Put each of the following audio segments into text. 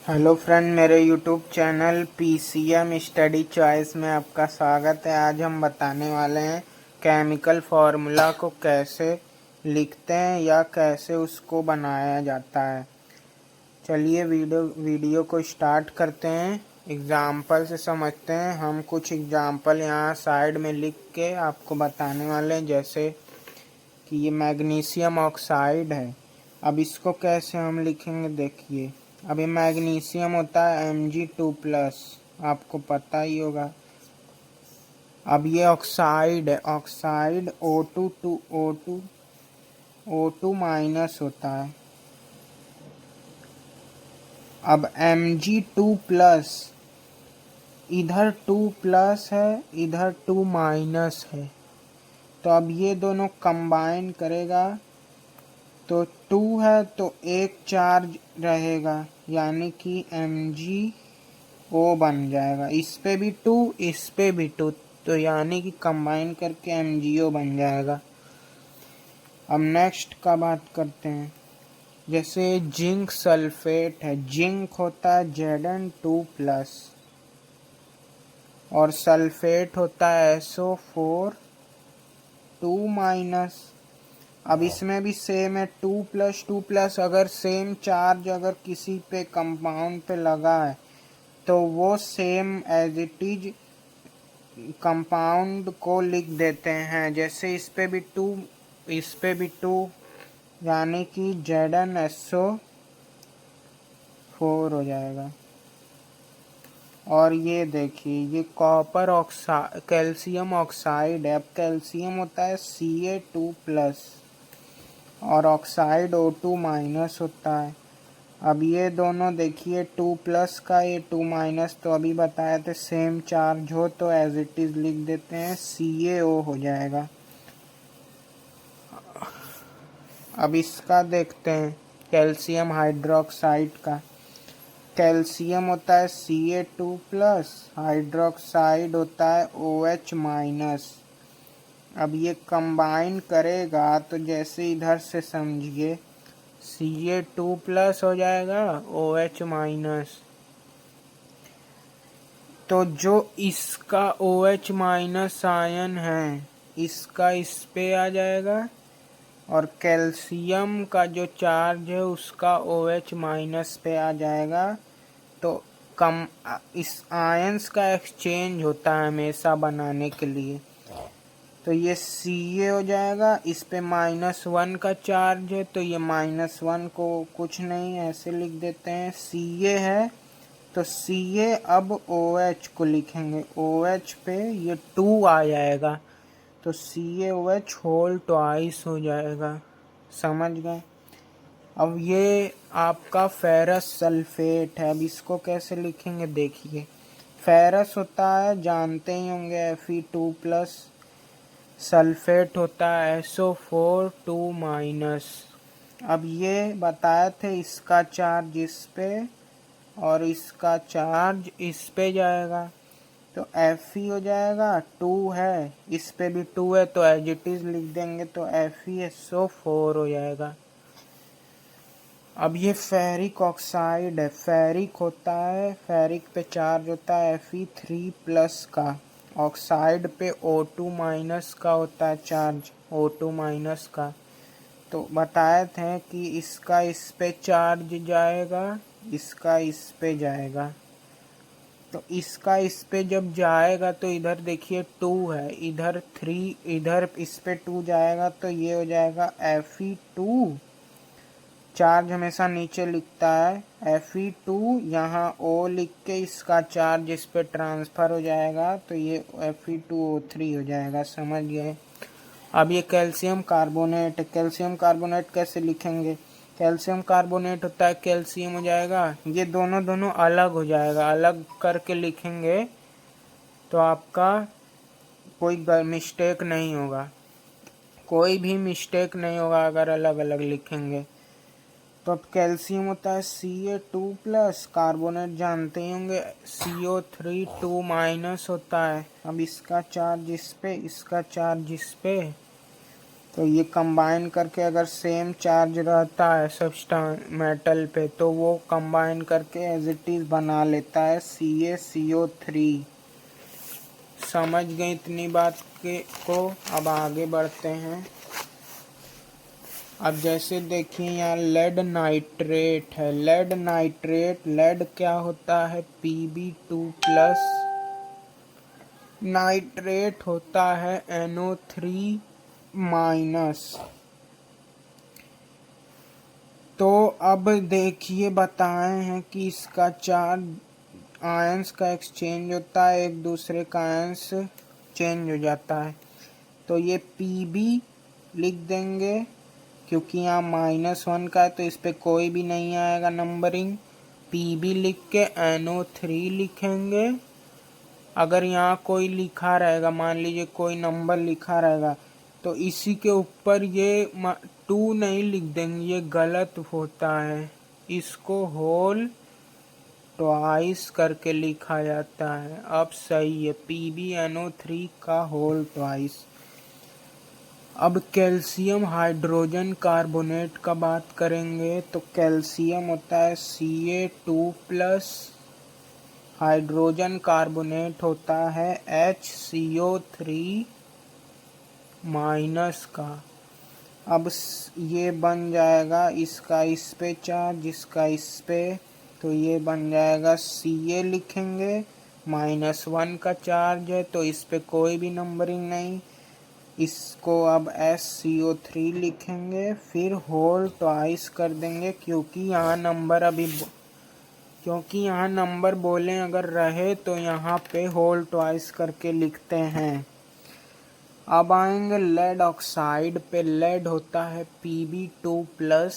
Hello friend, मेरे YouTube channel PCM study choice में आपका स्वागत है। आज हम बताने वाले हैं केमिकल फार्मूला को कैसे लिखते हैं या कैसे उसको बनाया जाता है। चलिए वीडियो को स्टार्ट करते हैं। एग्जाम्पल से समझते हैं। हम कुछ एग्जाम्पल यहाँ साइड में लिख के आपको बताने वाले हैं, जैसे कि ये मैग्नीशियम ऑक्साइड है। अब इसको कैसे हम लिखेंगे, देखिए। अब ये मैग्नीशियम होता है Mg2+, आपको पता ही होगा। अब ये ऑक्साइड है, ऑक्साइड O2 होता है। अब Mg2+, इधर 2+ है, इधर 2- है, तो अब ये दोनों कंबाइन करेगा तो 2 है तो एक चार्ज रहेगा, यानी कि MgO बन जाएगा। इस पे भी 2, इस पे भी 2, तो यानी कि कंबाइन करके MgO बन जाएगा। अब नेक्स्ट का बात करते हैं। जैसे जिंक सल्फेट है, जिंक होता है Zn2+, और सल्फेट होता है SO4 2-। अब इसमें भी सेम है, 2+2+। अगर सेम चार्ज अगर किसी पे कंपाउंड पे लगा है तो वो same as it is compound को लिख देते हैं। जैसे इस पे भी 2, इस पे भी 2, यानी कि ZnSO4 हो जाएगा। और ये देखिए, ये कॉपर ऑक्साइड, कैल्शियम ऑक्साइड है। अब कैल्शियम होता है Ca2+, और ऑक्साइड O2- होता है। अब ये दोनों देखिए, 2+ का ये 2-, तो अभी बताए थे सेम चार्ज हो तो एज इट इज लिख देते हैं, CaO हो जाएगा। अब इसका देखते हैं, कैल्शियम हाइड्रोक्साइड का। कैल्शियम होता है Ca2+, हाइड्रोक्साइड होता है OH-। अब ये कंबाइन करेगा तो जैसे इधर से समझिए, Ca2+ हो जाएगा OH-। तो जो इसका OH- आयन है, इसका इस पे आ जाएगा, और कैल्शियम का जो चार्ज है उसका OH- पे आ जाएगा। तो कम इस आयंस का एक्सचेंज होता है हमेशा बनाने के लिए। तो ये Ca हो जाएगा, इस पे -1 का चार्ज है तो ये -1 को कुछ नहीं ऐसे लिख देते हैं, Ca है तो Ca। अब OH को लिखेंगे, OH पे ये 2 आ जाएगा तो CaOH होल ट्वाइस हो जाएगा। समझ गए। अब ये आपका फेरस सल्फेट है। अब इसको कैसे लिखेंगे, देखिए। फेरस होता है, जानते ही होंगे, Fe2+। सल्फेट होता है SO4 2-। अब ये बताए थे, इसका चार्ज इस पे और इसका चार्ज इस पे जाएगा, तो Fe हो जाएगा। 2 है, इस पे भी 2 है तो एज इट इज लिख देंगे, तो FeSO4 हो जाएगा। अब ये फेरिक ऑक्साइड है। फेरिक होता है, फेरिक पे चार्ज होता है Fe3+ का। ऑक्साइड पे O2- का होता है चार्ज, O2- का। तो बताए थे कि इसका इस पे चार्ज जाएगा, इसका इस पे जाएगा। तो इसका इस पे जब जाएगा तो इधर देखिए 2 है, इधर 3, इधर इस पे 2 जाएगा तो ये हो जाएगा Fe2। चार्ज हमेशा नीचे लिखता है Fe2, यहाँ O लिख के इसका चार्ज इस पे ट्रांसफ़र हो जाएगा तो ये Fe2O3 हो जाएगा। समझ गए। अब ये कैल्शियम कार्बोनेट है। कैल्शियम कार्बोनेट कैसे लिखेंगे, कैल्शियम कार्बोनेट होता है, कैल्शियम हो जाएगा, ये दोनों दोनों अलग हो जाएगा, अलग करके लिखेंगे तो आपका कोई मिस्टेक नहीं होगा, कोई भी मिस्टेक नहीं होगा अगर अलग अलग लिखेंगे। तो अब कैल्शियम होता है Ca2+, कार्बोनेट जानते ही होंगे CO3 2- होता है। अब इसका चार्ज इस पे, इसका चार्ज इस पे, तो ये कंबाइन करके अगर सेम चार्ज रहता है सब्सटेंस मेटल पे तो वो कंबाइन करके एज इट इज बना लेता है CaCO3। समझ गए इतनी बात के को। अब आगे बढ़ते हैं। अब जैसे देखिए यहाँ लेड नाइट्रेट है। लेड नाइट्रेट, लेड क्या होता है Pb2+, नाइट्रेट होता है NO3-। तो अब देखिए बताए हैं कि इसका चार्ज आयंस का एक्सचेंज होता है, एक दूसरे का आयंस चेंज हो जाता है। तो ये Pb लिख देंगे क्योंकि यहाँ -1 का है तो इस पे कोई भी नहीं आएगा नंबरिंग। Pb लिख के NO3 लिखेंगे। अगर यहाँ कोई लिखा रहेगा, मान लीजिए कोई नंबर लिखा रहेगा तो इसी के ऊपर ये 2 नहीं लिख देंगे, ये गलत होता है। इसको होल ट्वाइस करके लिखा जाता है। अब सही है, PbNO3 का होल ट्वाइस। अब कैल्शियम हाइड्रोजन कार्बोनेट का बात करेंगे तो कैल्शियम होता है Ca2+, हाइड्रोजन कार्बोनेट होता है HCO3- का। अब ये बन जाएगा इसका इस पे चार्ज, इसका इस पे, तो ये बन जाएगा Ca लिखेंगे, -1 का चार्ज है तो इस पे कोई भी नंबरिंग नहीं। इसको अब SCO3 लिखेंगे, फिर होल ट्वाइस कर देंगे क्योंकि यहाँ नंबर बोले अगर रहे तो यहाँ पे होल ट्वाइस करके लिखते हैं। अब आएंगे लेड ऑक्साइड पे। लेड होता है Pb2+,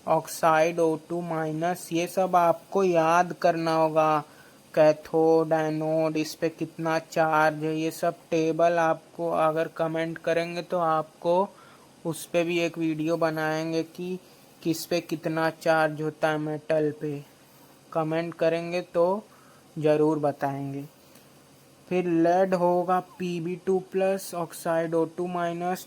ऑक्साइड O2-। ये सब आपको याद करना होगा, कैथोड एनोड, इस पे कितना चार्ज है, ये सब टेबल आपको अगर कमेंट करेंगे तो आपको उस पे भी एक वीडियो बनाएंगे कि किस पे कितना चार्ज होता है मेटल पे। कमेंट करेंगे तो ज़रूर बताएंगे। फिर लेड होगा Pb2+, ऑक्साइड O2-।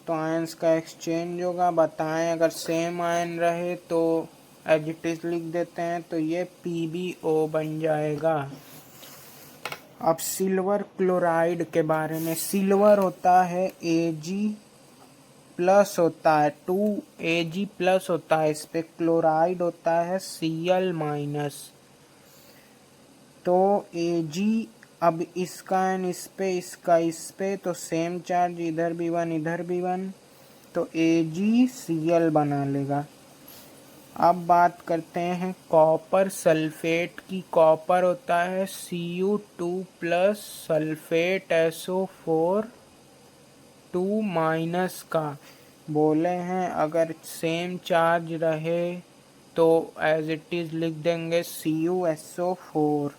तो आयंस का एक्सचेंज होगा। बताएं अगर सेम आयन रहे तो एज इट इज लिख देते हैं, तो ये PbO बन जाएगा। अब सिल्वर क्लोराइड के बारे में। सिल्वर होता है Ag+ होता है, 2Ag+ होता है, इस पे क्लोराइड होता है Cl-। तो Ag, अब इसका एन इस पे, इसका इस पे, तो सेम चार्ज, इधर भी 1 इधर भी 1, तो AgCl बना लेगा। अब बात करते हैं कॉपर सल्फेट की। कॉपर होता है Cu2+, सल्फेट SO4 2- का। बोले हैं अगर सेम चार्ज रहे तो एज इट इज लिख देंगे CuSO4।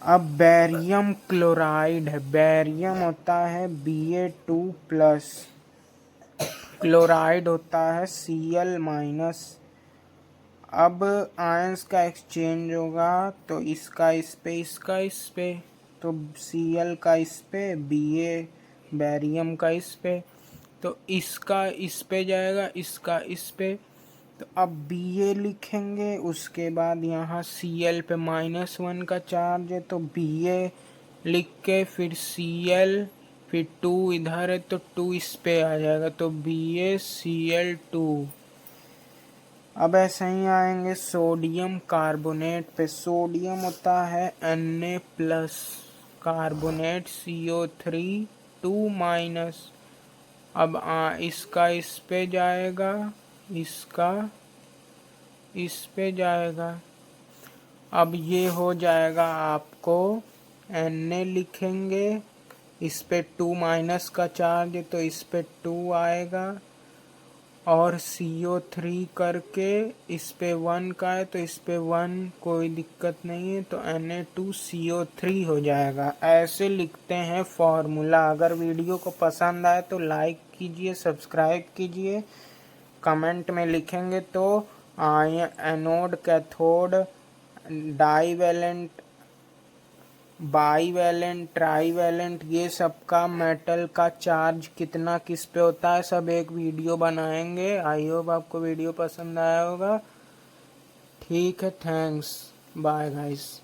अब बैरियम क्लोराइड है। बैरियम होता है Ba2+, क्लोराइड होता है Cl-। अब आयंस का एक्सचेंज होगा तो इसका इस पे, इसका इस पे, तो Cl का इस पे, Ba बैरियम का इस पे, तो इसका इस पे जाएगा, इसका इस पे, तो अब Ba लिखेंगे। उसके बाद यहाँ Cl पे -1 का चार्ज है तो Ba लिख के फिर Cl, फिर 2 इधर है तो 2 इस पे आ जाएगा तो BaCl2। अब ऐसे ही आएंगे सोडियम कार्बोनेट पे। सोडियम होता है Na+, कार्बोनेट CO3 2-। अब इसका इस पे जाएगा, इसका इस पे जाएगा। अब ये हो जाएगा आपको Na लिखेंगे, इस पे 2- का चार्ज है तो इस पे 2 आएगा, और CO3 करके इस पे 1 का है तो इस पे 1, कोई दिक्कत नहीं है, तो Na2CO3 हो जाएगा। ऐसे लिखते हैं फॉर्मूला। अगर वीडियो को पसंद आए तो लाइक कीजिए, सब्सक्राइब कीजिए। कमेंट में लिखेंगे तो anode, cathode, divalent bivalent, trivalent, ये सबका मेटल का चार्ज कितना किस पे होता है, सब एक वीडियो बनाएंगे। आई होप आपको वीडियो पसंद आया होगा। ठीक है, थैंक्स, बाय गाइस।